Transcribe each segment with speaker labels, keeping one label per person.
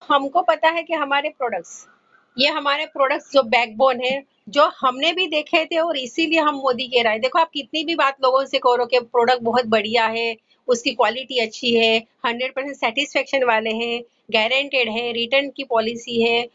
Speaker 1: हमको पता है कि हमारे प्रोडक्ट्स जो बैकबोन है, जो हमने भी देखे थे और इसीलिए हम मोदी के राय। देखो आप कितनी भी बात लोगों से करो कि प्रोडक्ट बहुत बढ़िया है, उसकी क्वालिटी अच्छी है, 100% सेटिस्फेक्शन वाले हैं, गारंटेड है, रिटर्न की पॉलिसी है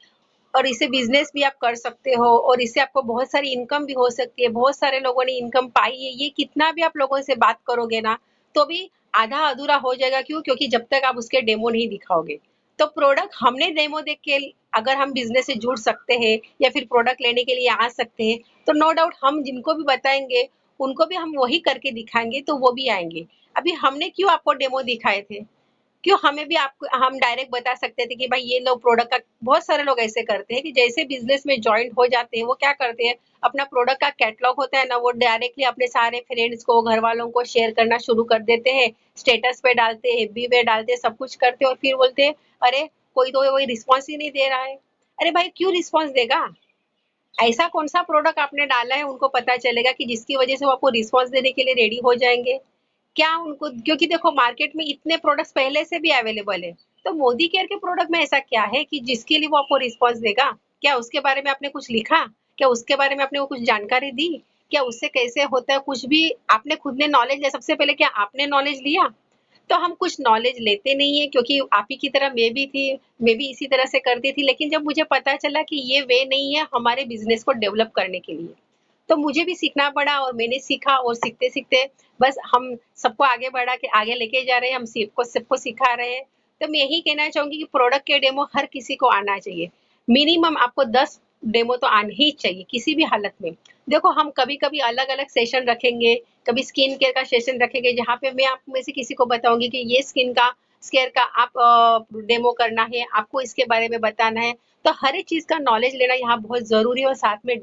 Speaker 1: और इससे बिजनेस भी आप कर सकते हो और इससे आपको बहुत सारी इनकम भी हो सकती है। बहुत सारे लोगों ने इनकम पाई है। ये कितना भी आप लोगों से बात करोगे ना, तो भी आधा अधूरा हो जाएगा। क्यों? क्योंकि जब तक आप उसके डेमो नहीं दिखाओगे। तो प्रोडक्ट हमने डेमो देख के अगर हम बिजनेस से जुड़ सकते हैं या फिर प्रोडक्ट लेने के लिए आ सकते हैं, तो नो डाउट हम जिनको भी बताएंगे उनको भी हम वही करके दिखाएंगे तो वो भी आएंगे। अभी हमने क्यों आपको डेमो दिखाए थे? क्यों? हमें भी आपको हम डायरेक्ट बता सकते थे कि भाई ये लो प्रोडक्ट का। बहुत सारे लोग ऐसे करते हैं कि जैसे बिजनेस में ज्वाइंट हो जाते हैं वो क्या करते हैं, अपना प्रोडक्ट का कैटलॉग होता है ना, वो डायरेक्टली अपने सारे फ्रेंड्स को, घर वालों को शेयर करना शुरू कर देते हैं। स्टेटस पे डालते हैं, एफबी पे डालते हैं, सब कुछ करते हैं और फिर बोलते हैं अरे कोई तो कोई रिस्पॉन्स ही नहीं दे रहा है। अरे भाई क्यों रिस्पॉन्स देगा? ऐसा कौन सा प्रोडक्ट आपने डाला है उनको पता चलेगा कि जिसकी वजह से वो आपको रिस्पॉन्स देने के लिए रेडी हो जाएंगे? क्या उनको, क्योंकि देखो मार्केट में इतने प्रोडक्ट्स पहले से भी अवेलेबल है। तो मोदी केयर के प्रोडक्ट में ऐसा क्या है कि जिसके लिए वो आपको रिस्पॉन्स देगा? क्या उसके बारे में आपने कुछ लिखा? क्या उसके बारे में आपने वो कुछ जानकारी दी? क्या उससे कैसे होता है कुछ भी आपने खुद ने नॉलेज लिया? सबसे पहले क्या आपने नॉलेज लिया? तो हम कुछ नॉलेज लेते नहीं है, क्योंकि आप ही की तरह मैं भी थी। मैं भी इसी तरह से करती थी, लेकिन जब मुझे पता चला कि ये वे नहीं है हमारे बिजनेस को डेवलप करने के लिए, तो मुझे भी सीखना पड़ा और मैंने सीखा और सीखते सीखते बस हम सबको आगे बढ़ा के आगे लेके जा रहे हैं। हम सबको सबको सिखा रहे हैं। तो मैं यही कहना चाहूंगी कि प्रोडक्ट के डेमो हर किसी को आना चाहिए। मिनिमम आपको 10 डेमो तो आने ही चाहिए किसी भी हालत में। देखो हम कभी कभी अलग अलग सेशन रखेंगे, कभी स्किन केयर का सेशन रखेंगे जहाँ पे मैं आप में से किसी को बताऊंगी कि ये स्किन का आप डेमो करना है, आपको इसके बारे में बताना है। तो हर एक चीज का नॉलेज लेना यहाँ बहुत जरूरी है और साथ में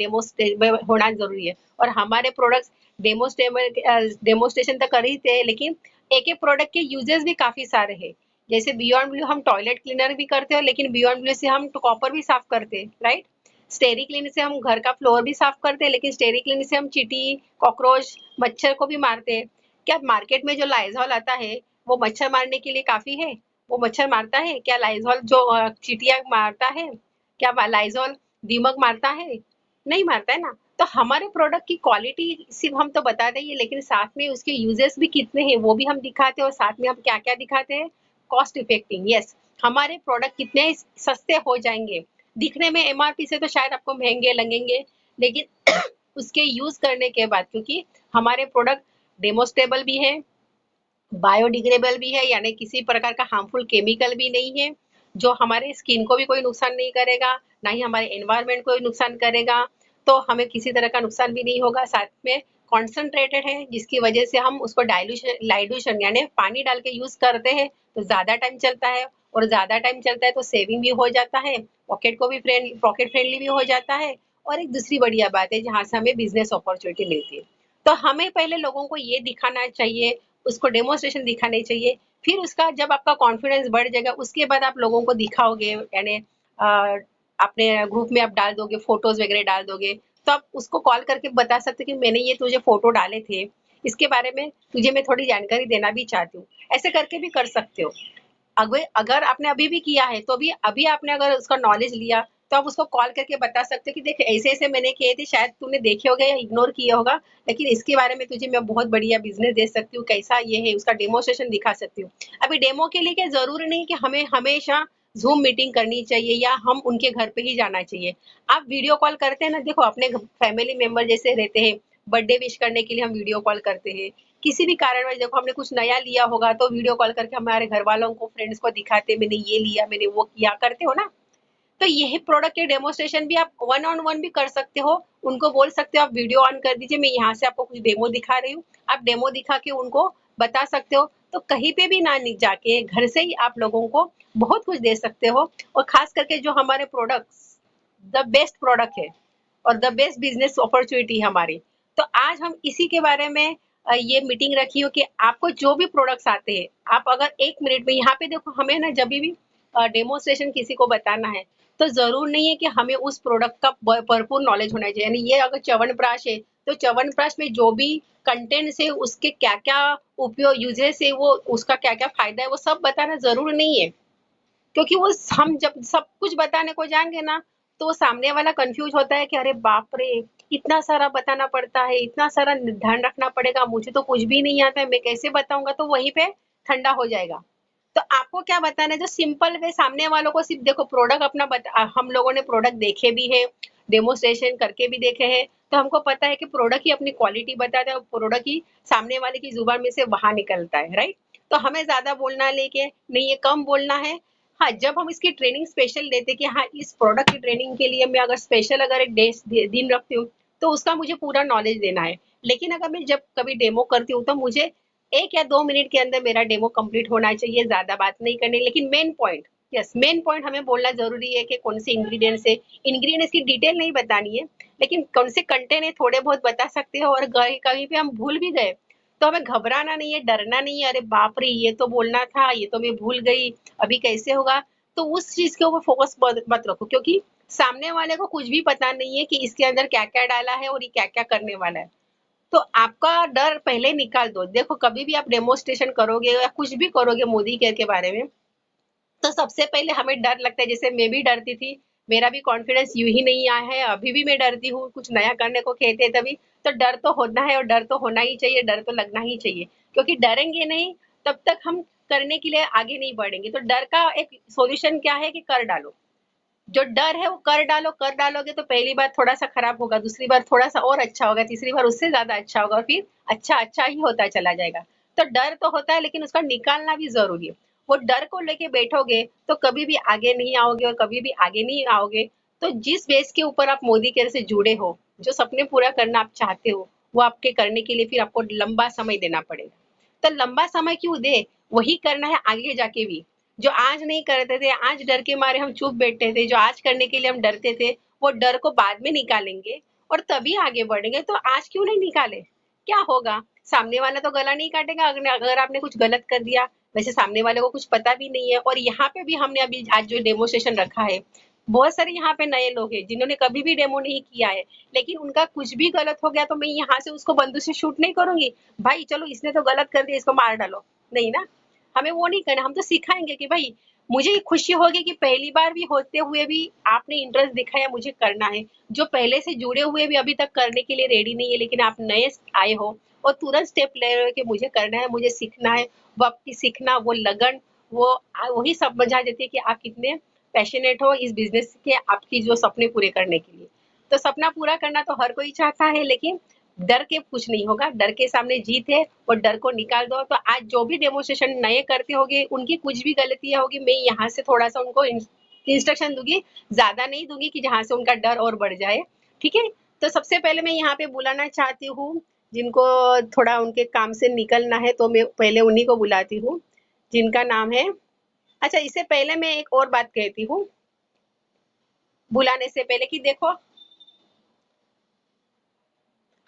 Speaker 1: होना जरूरी है। और हमारे प्रोडक्ट्स डेमोस्ट्रेशन तो कर ही थे, लेकिन एक एक प्रोडक्ट के यूजेस भी काफी सारे हैं। जैसे बियॉन्ड ब्लू हम टॉयलेट क्लीनर भी करते हो, लेकिन बियॉन्ड ब्लू से हम कॉपर भी साफ करते हैं, राइट? स्टेरी क्लीन से हम घर का फ्लोर भी साफ करते हैं, लेकिन स्टेरी क्लीन से हम चींटी, कॉकरोच, मच्छर को भी मारते हैं। क्या मार्केट में जो लाइजॉल आता है वो मच्छर मारने के लिए काफी है? वो मच्छर मारता है क्या? लाइजॉल जो चींटियां मारता है क्या? लाइजॉल दीमक मारता है? नहीं मारता है ना। तो हमारे प्रोडक्ट की क्वालिटी सिर्फ हम तो बता देंगे, लेकिन साथ में उसके यूजेस भी कितने हैं वो भी हम दिखाते हैं। और साथ में हम क्या क्या दिखाते हैं? Cost effective, yes. हमारे प्रोडक्ट कितने सस्ते हो जाएंगे। दिखने में एमआरपी से तो शायद आपको महंगे लगेंगे, लेकिन उसके यूज करने के बाद, क्योंकि हमारे प्रोडक्ट डेमोस्टेबल भी है, बायोडिग्रेडेबल भी है, यानी किसी प्रकार का हार्मफुल केमिकल भी नहीं है, जो हमारे स्किन को भी कोई नुकसान नहीं करेगा, ना ही हमारे एनवायरमेंट को नुकसान करेगा। तो हमें किसी तरह का नुकसान भी नहीं होगा। साथ में कॉन्सेंट्रेटेड है, जिसकी वजह से हम उसको डाइल्यूशन यानी पानी डाल के यूज करते हैं तो ज्यादा टाइम चलता है। और ज्यादा टाइम चलता है तो सेविंग भी हो जाता है, पॉकेट फ्रेंडली भी हो जाता है। और एक दूसरी बढ़िया बात है जहाँ से हमें बिजनेस अपॉर्चुनिटी मिलती है। तो हमें पहले लोगों को ये दिखाना चाहिए, उसको डेमोस्ट्रेशन दिखाने चाहिए। फिर उसका जब आपका कॉन्फिडेंस बढ़ जाएगा उसके बाद आप लोगों को दिखाओगे, यानी अपने ग्रुप में आप डाल दोगे, फोटोज वगैरह डाल दोगे, तो आप उसको कॉल करके बता सकते कि मैंने ये तुझे फोटो डाले थे, इसके बारे में तुझे मैं थोड़ी जानकारी देना भी चाहती हूँ। ऐसे करके भी कर सकते हो। अगर अगर आपने अभी भी किया है तो भी अभी आपने अगर उसका नॉलेज लिया तो आप उसको कॉल करके बता सकते हो कि देख ऐसे ऐसे मैंने किए थे, शायद तूने देखे होगा या इग्नोर किया होगा, लेकिन इसके बारे में तुझे मैं बहुत बढ़िया बिजनेस दे सकती हूँ, कैसा ये है उसका डेमोस्ट्रेशन दिखा सकती हूँ। अभी डेमो के लिए क्या जरूरी नहीं कि हमें हमेशा जूम मीटिंग करनी चाहिए या हम उनके घर पे ही जाना चाहिए। आप वीडियो कॉल करते हैं ना, देखो अपने फैमिली मेंबर जैसे रहते हैं, बर्थडे विश करने के लिए हम वीडियो कॉल करते हैं। किसी भी कारणवश देखो हमने कुछ नया लिया होगा तो वीडियो कॉल करके हमारे घर वालों को, फ्रेंड्स को दिखाते, मैंने ये लिया, मैंने वो किया, करते हो ना। तो यही प्रोडक्ट के डेमोस्ट्रेशन भी आप वन ऑन वन भी कर सकते हो। उनको बोल सकते हो आप वीडियो ऑन कर दीजिए, मैं यहाँ से आपको कुछ डेमो दिखा रही हूँ। आप डेमो दिखा के उनको बता सकते हो। तो कहीं पे भी ना जाके घर से ही आप लोगों को बहुत कुछ दे सकते हो। और खास करके जो हमारे प्रोडक्ट्स द बेस्ट प्रोडक्ट है और द बेस्ट बिजनेस अपॉर्चुनिटी हमारी। तो आज हम इसी के बारे में ये मीटिंग रखी हो कि आपको जो भी प्रोडक्ट्स आते हैं, आप अगर 1 मिनट में यहाँ पे देखो, हमें ना जब भी डेमोस्ट्रेशन किसी को बताना है तो जरूर नहीं है कि हमें उस प्रोडक्ट का भरपूर नॉलेज होना चाहिए। यानी ये अगर च्यवनप्राश है तो च्यवनप्राश में जो भी कंटेंट्स है, उसके क्या क्या उपयोग यूजेस है, वो उसका क्या क्या फायदा है, वो सब बताना जरूर नहीं है। क्योंकि वो हम जब सब कुछ बताने को जाएंगे ना, तो वो सामने वाला कंफ्यूज होता है कि अरे बाप रे, इतना सारा बताना पड़ता है, इतना सारा ध्यान रखना पड़ेगा, मुझे तो कुछ भी नहीं आता है, मैं कैसे बताऊंगा, तो वहीं पे ठंडा हो जाएगा। तो आपको क्या बताना है, जो सिंपल वे सामने वालों को सिर्फ देखो प्रोडक्ट अपना हम लोगों ने प्रोडक्ट देखे भी है, डेमोस्ट्रेशन करके भी देखे हैं, तो हमको पता है कि प्रोडक्ट ही अपनी क्वालिटी बताता है और प्रोडक्ट ही सामने वाले की जुबान में से बाहर निकलता है, राइट। तो हमें ज्यादा बोलना लेके नहीं है, कम बोलना है। हाँ, जब हम इसकी ट्रेनिंग स्पेशल देते कि हाँ इस प्रोडक्ट की ट्रेनिंग के लिए मैं अगर स्पेशल अगर एक दिन रखती हूँ, तो उसका मुझे पूरा नॉलेज देना है। लेकिन अगर मैं जब कभी डेमो करती हूँ, तो मुझे 1 या 2 मिनट के अंदर मेरा डेमो कंप्लीट होना चाहिए, ज़्यादा बात नहीं करनी, लेकिन main point, yes main point हमें बोलना ज़रूरी है कि कौन से इंग्रीडिएंट्स है। इंग्रीडिएंट्स की डिटेल नहीं बतानी है, लेकिन कौन से कंटेंट है थोड़े बहुत बता सकते हो, और कहीं पे हम भूल भी गए, तो हमें घबराना नहीं है, डरना नहीं है, अरे बाप रे ये तो बोलना था, ये तो मैं भूल गई, अभी कैसे होगा? तो उस चीज़ के ऊपर फोकस मत रखो, क्योंकि सामने वाले को कुछ भी पता नहीं है कि इसके अंदर क्या-क्या डाला है और ये क्या-क्या करने वाला है। तो आपका डर पहले निकाल दो। देखो कभी भी आप डेमोस्ट्रेशन करोगे या कुछ भी करोगे मोदी केयर के बारे में, तो सबसे पहले हमें डर लगता है, जैसे मैं भी डरती थी, मेरा भी कॉन्फिडेंस यूं ही नहीं आया है, अभी भी मैं डरती हूँ, कुछ नया करने को कहते हैं तभी। तो डर तो होना है और डर तो होना ही चाहिए, डर तो लगना ही चाहिए, क्योंकि डरेंगे नहीं तब तक हम करने के लिए आगे नहीं बढ़ेंगे। तो डर का एक सॉल्यूशन क्या है कि कर डालो। जो डर है वो कर डालो, कर डालोगे तो पहली बार थोड़ा सा खराब होगा, दूसरी बार थोड़ा सा और अच्छा होगा, तीसरी बार उससे ज्यादा अच्छा होगा, और फिर अच्छा अच्छा ही होता चला जाएगा। तो डर तो होता है, लेकिन उसका निकालना भी जरूरी है। वो डर को लेके बैठोगे तो कभी भी आगे नहीं आओगे, और कभी भी आगे नहीं आओगे। तो जिस बेस के ऊपर आप मोदी केयर से जुड़े हो, जो सपने पूरा करना आप चाहते हो, वो आपके करने के लिए फिर आपको लंबा समय देना पड़ेगा। तो लंबा समय क्यों दे, वही करना है आगे जाके भी। जो आज नहीं करते थे, आज डर के मारे हम चुप बैठे थे, जो आज करने के लिए हम डरते थे, वो डर को बाद में निकालेंगे और तभी आगे बढ़ेंगे। तो आज क्यों नहीं निकाले? क्या होगा? सामने वाला तो गला नहीं काटेगा अगर अगर आपने कुछ गलत कर दिया। वैसे सामने वाले को कुछ पता भी नहीं है, और यहाँ पे भी हमने अभी आज जो डेमोस्ट्रेशन रखा है, बहुत सारे यहाँ पे नए लोग हैं जिन्होंने कभी भी डेमो नहीं किया है, लेकिन उनका कुछ भी गलत हो गया तो मैं यहाँ से उसको बंदूक से शूट नहीं करूंगी, भाई चलो इसने तो गलत कर दिया, इसको मार डालो। नहीं ना, हमें वो नहीं करना। हम तो सिखाएंगे कि भाई मुझे खुशी होगी कि पहली बार भी होते हुए भी आपने इंटरेस्ट दिखाया, मुझे करना है। जो पहले से जुड़े हुए भी अभी तक करने के लिए रेडी नहीं है, लेकिन आप नए आए हो और तुरंत स्टेप ले रहे हो कि मुझे करना है, मुझे सीखना है, वो आपकी सीखना, वो लगन, वो वही सब समझा देती है कि आप कितने पैशनेट हो इस बिजनेस के, आपकी जो सपने पूरे करने के लिए। तो सपना पूरा करना तो हर कोई चाहता है, लेकिन डर के कुछ नहीं होगा, डर के सामने जीत है, और डर को निकाल दो। तो आज जो भी डेमोस्ट्रेशन नए करते होगे, उनकी कुछ भी गलतियां होगी, मैं यहाँ से थोड़ा सा उनको इंस्ट्रक्शन दूंगी, ज्यादा नहीं दूंगी कि जहाँ से उनका डर और बढ़ जाए। ठीक है। तो सबसे पहले मैं यहाँ पे बुलाना चाहती हूँ जिनको थोड़ा उनके काम से निकलना है, तो मैं पहले उन्हीं को बुलाती हूँ, जिनका नाम है, अच्छा इससे पहले मैं एक और बात कहती हूँ बुलाने से पहले, कि देखो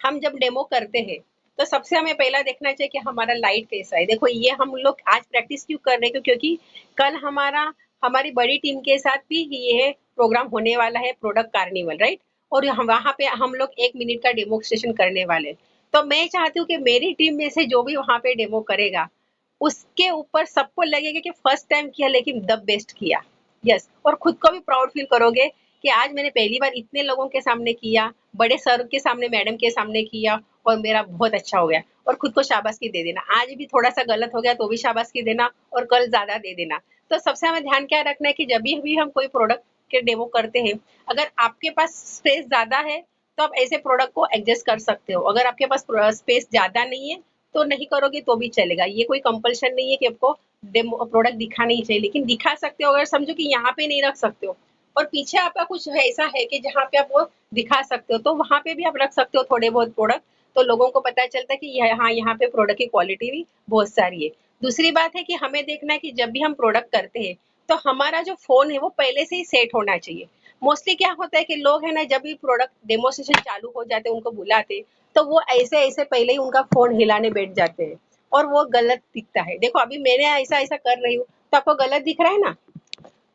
Speaker 1: हम जब डेमो करते हैं, तो सबसे हमें पहला देखना चाहिए कि हमारा लाइट कैसा है। देखो ये हम लोग आज प्रैक्टिस क्यों कर रहे हैं, क्योंकि कल हमारी बड़ी टीम के साथ भी ये प्रोग्राम होने वाला है, प्रोडक्ट कार्निवल, राइट। और हम वहाँ पे हम लोग 1 मिनट का डेमोस्ट्रेशन करने वाले हैं। तो मैं चाहती हूँ कि मेरी टीम में से जो भी वहाँ पे डेमो करेगा, उसके ऊपर सबको लगेगा कि फर्स्ट टाइम किया लेकिन द बेस्ट किया। यस, और खुद को भी प्राउड फील करोगे कि आज मैंने पहली बार इतने लोगों के सामने किया, बड़े सर के सामने, मैडम के सामने किया, और मेरा बहुत अच्छा हो गया। और खुद को शाबाशी दे देना, आज भी थोड़ा सा गलत हो गया तो भी शाबाशी देना, और कल ज्यादा दे देना। तो सबसे हमें ध्यान क्या रखना है कि जब भी हम कोई प्रोडक्ट के डेमो करते हैं, अगर आपके पास स्पेस ज्यादा है तो आप ऐसे प्रोडक्ट को एडजस्ट कर सकते हो, अगर आपके पास स्पेस ज्यादा नहीं है तो नहीं करोगे तो भी चलेगा। ये कोई कंपल्शन नहीं है कि आपको डेमो प्रोडक्ट दिखाना ही चाहिए, लेकिन दिखा सकते हो अगर समझो कि यहाँ पे नहीं रख सकते हो, और पीछे आपका कुछ ऐसा है कि जहाँ पे आप वो दिखा सकते हो, तो वहाँ पे भी आप रख सकते हो थोड़े बहुत प्रोडक्ट। तो लोगों को पता चलता है कि यहाँ पे प्रोडक्ट की क्वालिटी भी बहुत सारी है। दूसरी बात है कि हमें देखना है कि जब भी हम प्रोडक्ट करते हैं, तो हमारा जो फोन है वो पहले से ही सेट होना चाहिए। मोस्टली क्या होता है कि लोग है ना, जब भी प्रोडक्ट डेमोस्ट्रेशन चालू हो जाते हैं, उनको बुलाते, तो वो ऐसे ऐसे पहले ही उनका फोन हिलाने बैठ जाते हैं, और वो गलत दिखता है। देखो अभी मैंने ऐसा ऐसा कर रही हूँ, तो आपको गलत दिख रहा है ना,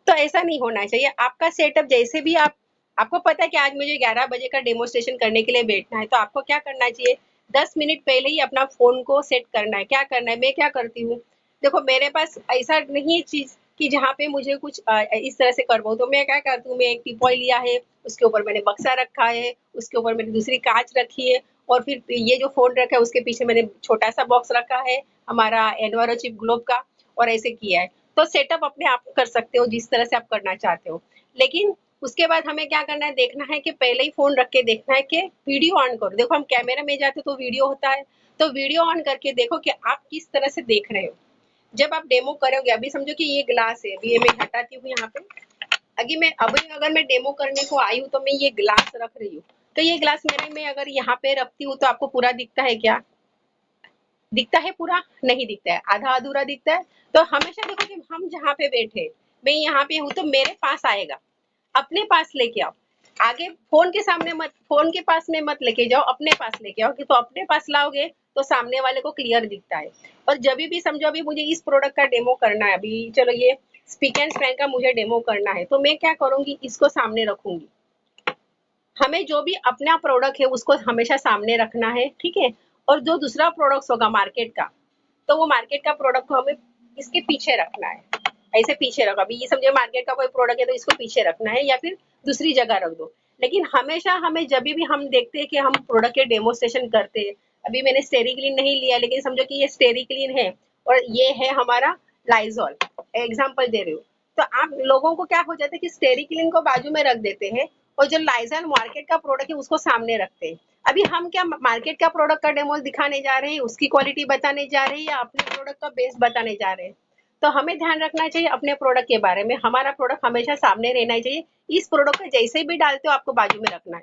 Speaker 1: तो ऐसा नहीं होना चाहिए। आपका सेटअप जैसे भी आपको पता है कि आज मुझे 11 बजे का डेमोस्ट्रेशन करने के लिए बैठना है, तो आपको क्या करना चाहिए, 10 मिनट पहले ही अपना फोन को सेट करना है। क्या करना है, मैं क्या करती हूँ, देखो मेरे पास ऐसा नहीं है चीज कि जहाँ पे मुझे कुछ इस तरह से करवाओ, तो मैं क्या करती हूँ, मैं एक टीपॉय लिया है, उसके ऊपर मैंने बक्सा रखा है, उसके ऊपर मैंने दूसरी कांच रखी है, और फिर ये जो फ़ोन रखा है उसके पीछे मैंने छोटा-सा बॉक्स रखा है, हमारा एनवायरो चिप ग्लोब का, और ऐसे किया है। तो सेटअप अपने आप कर सकते हो जिस तरह से आप करना चाहते हो। लेकिन उसके बाद हमें क्या करना है, देखना है कि पहले ही फ़ोन रख के देखना है कि वीडियो ऑन करो। देखो हम कैमरा में जाते तो वीडियो होता है, तो वीडियो ऑन करके देखो कि आप किस तरह से देख रहे हो। जब आप डेमो करोगे, अभी समझो कि ये ग्लास है, अभी ये मैं हटाती हूँ यहाँ पे। अभी अगर मैं डेमो करने को आई हूँ तो मैं ये ग्लास रख रही हूँ, तो ये ग्लास मेरे में अगर यहाँ पे रखती हूँ तो आपको पूरा दिखता है क्या? दिखता है पूरा? नहीं दिखता है, आधा अधूरा दिखता है। तो हमेशा देखो कि हम जहाँ पे बैठे, मैं यहाँ पे हूँ तो मेरे पास आएगा, अपने पास लेके आओ। आगे फोन के सामने मत, फोन के पास में मत लेके जाओ, अपने पास लेके आओ, कि तो अपने पास लाओगे तो सामने वाले को क्लियर दिखता है। और जब भी समझो अभी मुझे इस प्रोडक्ट का डेमो करना है, अभी चलो ये स्पीक एंड स्पैन का मुझे डेमो करना है, तो मैं क्या करूंगी, इसको सामने रखूंगी। हमें जो भी अपना प्रोडक्ट है उसको हमेशा सामने रखना है, ठीक है। और जो दूसरा प्रोडक्ट होगा मार्केट का, तो वो मार्केट का प्रोडक्ट को हमें इसके पीछे रखना है, ऐसे पीछे रखो। अभी ये समझो मार्केट का कोई प्रोडक्ट है तो इसको पीछे रखना है या फिर दूसरी जगह रख दो। लेकिन हमेशा हमें जब भी हम देखते हैं कि हम प्रोडक्ट के डेमोस्ट्रेशन करते हैं, अभी मैंने स्टेरिक्लीन नहीं लिया, लेकिन समझो कि ये स्टेरिक्लीन है और ये है हमारा लाइजॉल, एग्जाम्पल दे रही हूँ। तो आप लोगों को क्या हो जाता है कि स्टेरिक्लीन को बाजू में रख देते हैं और जो लाइजॉल मार्केट का प्रोडक्ट है उसको सामने रखते हैं। अभी हम क्या मार्केट का प्रोडक्ट का डेमो दिखाने जा रहे हैं, उसकी क्वालिटी बताने जा रहे हैं, या अपने प्रोडक्ट का बेस बताने जा रहे हैं? तो हमें ध्यान रखना चाहिए अपने प्रोडक्ट के बारे में, हमारा प्रोडक्ट हमेशा सामने रहना चाहिए। इस प्रोडक्ट को जैसे भी डालते हो आपको बाजू में रखना है,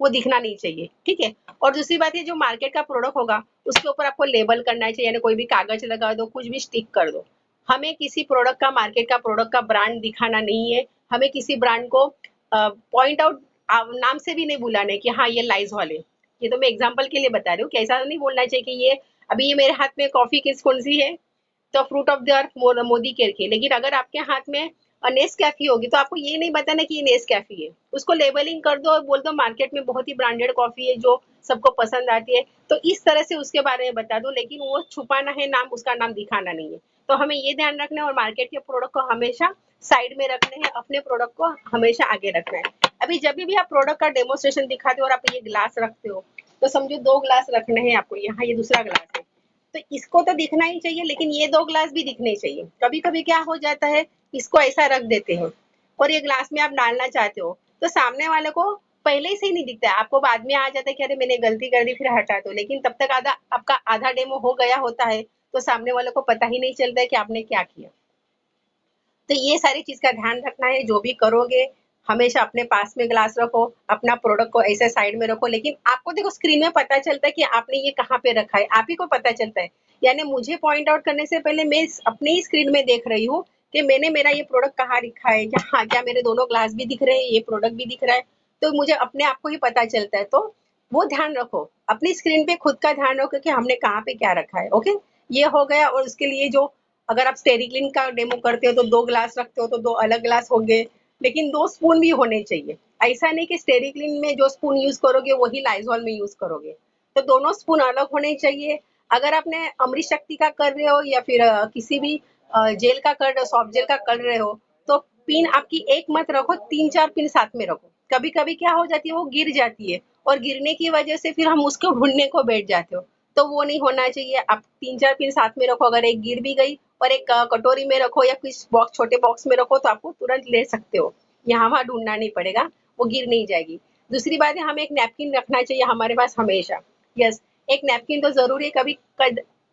Speaker 1: वो दिखना नहीं चाहिए, ठीक है। और दूसरी बात है, जो मार्केट का प्रोडक्ट होगा उसके ऊपर आपको लेबल करना चाहिए, यानी कोई भी कागज लगा दो, कुछ भी स्टिक कर दो। हमें किसी प्रोडक्ट का, मार्केट का प्रोडक्ट का ब्रांड दिखाना नहीं है। हमें किसी ब्रांड को पॉइंट आउट नाम से भी नहीं बुलाना है कि हाँ ये लाइजॉल है। ये तो मैं एग्जांपल के लिए बता रही हूँ कि ऐसा नहीं बोलना चाहिए कि ये, अभी ये मेरे हाथ में कॉफी किस कौन सी है, तो fruit of the earth Modi care की। लेकिन अगर आपके हाथ में नेस्कैफे होगी तो आपको ये नहीं बताना कि ये नेस्कैफे है, उसको लेबलिंग कर दो और बोल दो मार्केट में बहुत ही ब्रांडेड कॉफी है जो सबको पसंद आती है, तो इस तरह से उसके बारे में बता दो। लेकिन वो छुपाना है नाम, उसका नाम दिखाना नहीं है। तो हमें ये ध्यान रखना है, और मार्केट के प्रोडक्ट को हमेशा साइड में रखने हैं, अपने प्रोडक्ट को हमेशा आगे रखना है। अभी जब भी आप प्रोडक्ट का डेमोस्ट्रेशन दिखाते हो और आप ये ग्लास रखते हो, तो समझो 2 ग्लास रखने हैं आपको, यहाँ ये दूसरा ग्लास है, तो इसको तो दिखना ही चाहिए, लेकिन ये 2 ग्लास भी दिखने चाहिए। कभी-कभी क्या हो जाता है, इसको ऐसा रख देते हैं और ये ग्लास में आप डालना चाहते हो, तो सामने वाले को पहले से ही नहीं दिखता है, आपको बाद में आ जाता है कि अरे मैंने गलती कर दी, फिर हटा दो। लेकिन तब तक आपका आधा डेमो हो गया होता है, तो सामने वाले को पता ही नहीं चलता है कि आपने क्या किया। तो ये सारी चीज का ध्यान रखना है, जो भी करोगे हमेशा अपने पास में ग्लास रखो, अपना प्रोडक्ट को ऐसे साइड में रखो। लेकिन आपको देखो स्क्रीन में पता चलता है कि आपने ये कहाँ पे रखा है, आप ही को पता चलता है। यानी मुझे पॉइंट आउट करने से पहले मैं अपने ही स्क्रीन में देख रही हूँ कि मैंने मेरा ये प्रोडक्ट कहाँ रखा है, क्या हाँ, क्या मेरे दोनों ग्लास भी दिख रहे हैं, ये प्रोडक्ट भी दिख रहा है, तो मुझे अपने आप को ही पता चलता है। तो वो ध्यान रखो, अपनी स्क्रीन पे खुद का ध्यान रखो कि हमने कहाँ पे क्या रखा है। ओके, ये हो गया। और उसके लिए जो, अगर आप स्टेरिक्लिन का डेमो करते हो तो 2 ग्लास रखते हो तो 2 अलग ग्लास होंगे, लेकिन 2 स्पून भी होने चाहिए। ऐसा नहीं कि स्टेरिक्लिन में जो स्पून यूज करोगे वही लाइजॉल में यूज करोगे, तो दोनों स्पून अलग होने चाहिए। अगर आपने अमृत शक्ति का कर रहे हो या फिर किसी भी जेल का कर रहे हो, सॉफ्ट जेल का कर रहे हो, तो पिन आपकी एक मत रखो, 3-4 पिन साथ में रखो। कभी कभी क्या हो जाती है, वो गिर जाती है, और गिरने की वजह से फिर हम उसको ढूंढने को बैठ जाते हो, तो वो नहीं होना चाहिए। आप 3-4 पिन साथ में रखो, अगर एक गिर भी गई और एक कटोरी में रखो या किस बॉक्स, छोटे बॉक्स में रखो, तो आपको तुरंत ले सकते हो, यहाँ वहाँ ढूंढना नहीं पड़ेगा, वो गिर नहीं जाएगी। दूसरी बात है, हमें एक नैपकिन रखना चाहिए हमारे पास हमेशा। यस, एक नैपकिन तो जरूरी है। कभी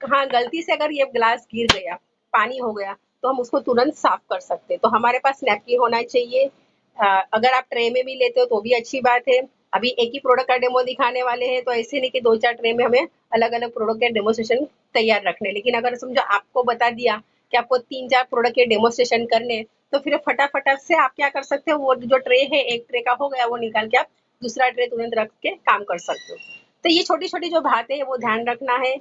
Speaker 1: हाँ, गलती से अगर ये ग्लास गिर गया, पानी हो गया, तो हम उसको तुरंत साफ कर सकते हैं, तो हमारे पास नैपकिन होना चाहिए। अगर आप ट्रे में भी लेते हो तो भी अच्छी बात है। अभी एक ही प्रोडक्ट का डेमो दिखाने वाले हैं, तो ऐसे नहीं कि 2-4 ट्रे में हमें अलग अलग प्रोडक्ट के डेमोस्ट्रेशन तैयार रखने। लेकिन अगर समझो आपको बता दिया कि आपको 3-4 प्रोडक्ट के डेमोस्ट्रेशन करने, तो फिर फटाफट से आप क्या कर सकते हो, वो जो ट्रे है, एक ट्रे का हो गया, वो निकाल के आप दूसरा ट्रे तुरंत रख के काम कर सकते हो। तो ये छोटी छोटी जो बातें हैं वो ध्यान रखना है।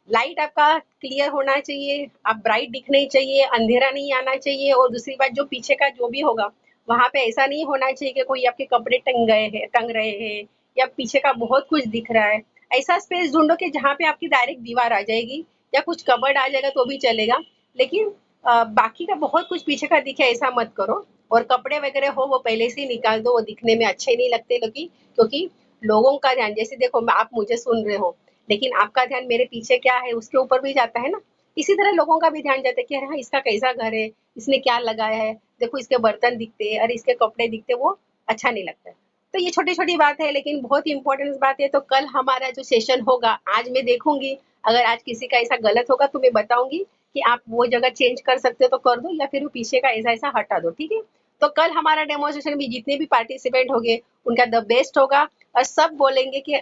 Speaker 1: लाइट आपका क्लियर होना चाहिए, आप ब्राइट दिखने चाहिए, अंधेरा नहीं आना चाहिए। और दूसरी बात, जो पीछे का जो भी होगा वहां पे ऐसा नहीं होना चाहिए कि कोई आपके कपड़े टंग रहे हैं या पीछे का बहुत कुछ दिख रहा है। ऐसा स्पेस ढूंढो कि जहाँ पे आपकी डायरेक्ट दीवार आ जाएगी, या कुछ कबर्ड आ जाएगा तो भी चलेगा, लेकिन बाकी का बहुत कुछ पीछे का दिखे ऐसा मत करो। और कपड़े वगैरह हो वो पहले से ही निकाल दो, वो दिखने में अच्छे नहीं लगते, क्योंकि लोगों का ध्यान, जैसे देखो आप मुझे सुन रहे हो, लेकिन आपका ध्यान मेरे पीछे क्या है उसके ऊपर भी जाता है ना। इसी तरह लोगों का भी ध्यान जाता है कि अरे हाँ, इसका कैसा घर है, इसने क्या लगाया है, देखो इसके बर्तन दिखते हैं, अरे इसके कपड़े दिखते, वो अच्छा नहीं लगता है। तो ये छोटी छोटी बात है, लेकिन बहुत इंपॉर्टेंट बात है। तो कल हमारा जो सेशन होगा, आज मैं देखूंगी, अगर आज किसी का ऐसा गलत होगा तो मैं बताऊंगी कि आप वो जगह चेंज कर सकते हो तो कर दो, या फिर वो पीछे का ऐसा ऐसा हटा दो, ठीक है। तो कल हमारा डेमोन्स्ट्रेशन में जितने भी पार्टिसिपेंट होंगे उनका द बेस्ट होगा, और सब बोलेंगे कि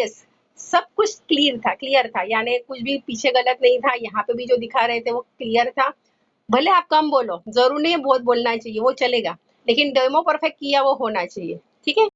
Speaker 1: यस, सब कुछ क्लियर था, यानी कुछ भी पीछे गलत नहीं था, यहाँ पे भी जो दिखा रहे थे वो क्लियर था। भले आप कम बोलो, जरूर नहीं है बहुत बोलना चाहिए, वो चलेगा, लेकिन डेमो परफेक्ट किया वो होना चाहिए, ठीक है।